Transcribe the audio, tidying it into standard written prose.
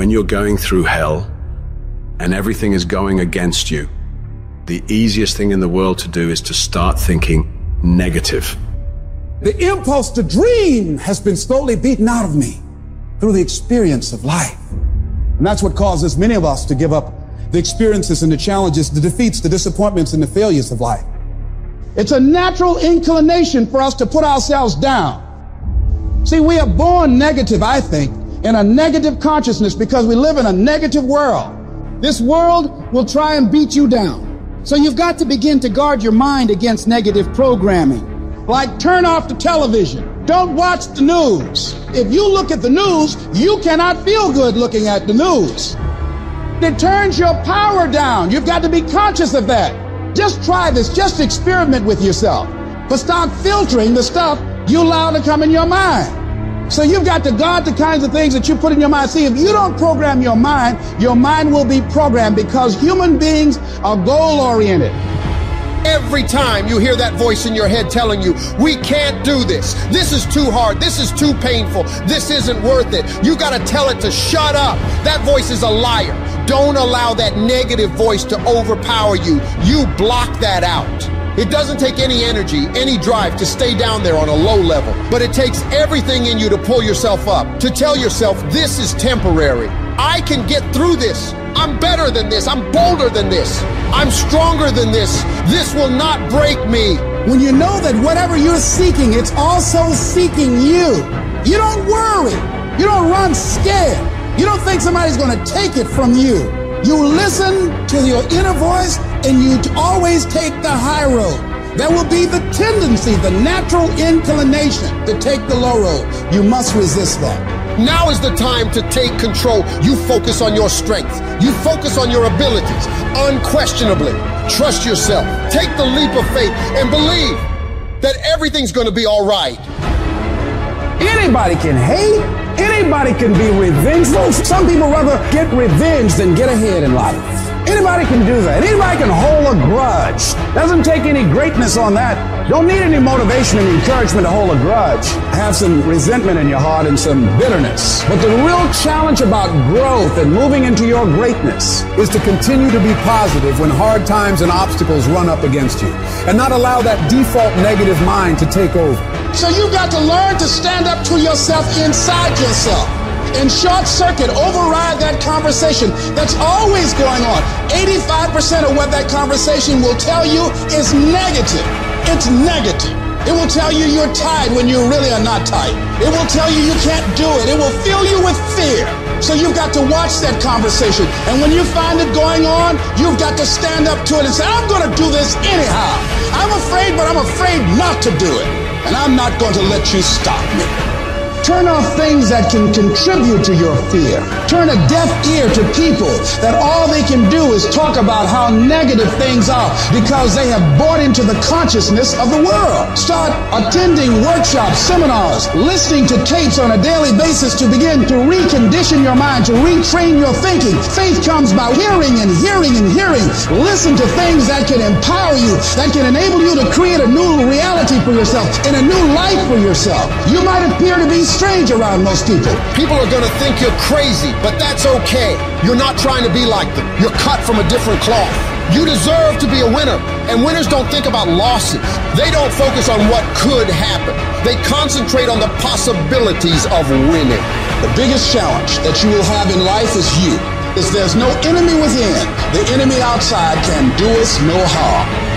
When you're going through hell and everything is going against you, the easiest thing in the world to do is to start thinking negative. The impulse to dream has been slowly beaten out of me through the experience of life. And that's what causes many of us to give up the experiences and the challenges, the defeats, the disappointments, and the failures of life. It's a natural inclination for us to put ourselves down. See, we are born negative, I think, in a negative consciousness because we live in a negative world. This world will try and beat you down. So you've got to begin to guard your mind against negative programming. Like turn off the television. Don't watch the news. If you look at the news, you cannot feel good looking at the news. It turns your power down. You've got to be conscious of that. Just try this. Just experiment with yourself. But start filtering the stuff you allow to come in your mind. So you've got to guard the kinds of things that you put in your mind. See, if you don't program your mind will be programmed because human beings are goal-oriented. Every time you hear that voice in your head telling you, we can't do this, this is too hard, this is too painful, this isn't worth it, you got to tell it to shut up. That voice is a liar. Don't allow that negative voice to overpower you. You block that out. It doesn't take any energy, any drive to stay down there on a low level, but it takes everything in you to pull yourself up, to tell yourself this is temporary. I can get through this. I'm better than this. I'm bolder than this. I'm stronger than this. This will not break me. When you know that whatever you're seeking, it's also seeking you. You don't worry. You don't run scared. You don't think somebody's going to take it from you. You listen to your inner voice and you always take the high road. There will be the tendency, the natural inclination to take the low road. You must resist that. Now is the time to take control. You focus on your strength. You focus on your abilities. Unquestionably, trust yourself. Take the leap of faith and believe that everything's going to be all right. Anybody can hate. Anybody can be revengeful. Some people rather get revenge than get ahead in life. Anybody can do that. Anybody can hold a grudge. Doesn't take any greatness on that. Don't need any motivation and encouragement to hold a grudge. Have some resentment in your heart and some bitterness. But the real challenge about growth and moving into your greatness is to continue to be positive when hard times and obstacles run up against you, and not allow that default negative mind to take over. So you've got to learn to stand up to yourself inside yourself and short circuit, override that conversation that's always going on. 85% of what that conversation will tell you is negative. It's negative. It will tell you you're tired when you really are not tired. It will tell you you can't do it. It will fill you with fear. So you've got to watch that conversation. And when you find it going on, you've got to stand up to it and say, I'm going to do this anyhow. I'm afraid, but I'm afraid not to do it. And I'm not going to let you stop me. Turn off things that can contribute to your fear. Turn a deaf ear to people that all they can do is talk about how negative things are because they have bought into the consciousness of the world. Start attending workshops, seminars, listening to tapes on a daily basis to begin to recondition your mind, to retrain your thinking. Faith comes by hearing and hearing and hearing. Listen to things that can empower you, that can enable you to create a new reality for yourself and a new life for yourself. You might appear to be strange around most people. People are going to think you're crazy, but that's okay. You're not trying to be like them. You're cut from a different cloth. You deserve to be a winner. And winners don't think about losses. They don't focus on what could happen. They concentrate on the possibilities of winning. The biggest challenge that you will have in life is you. There's no enemy within. The enemy outside can do us no harm.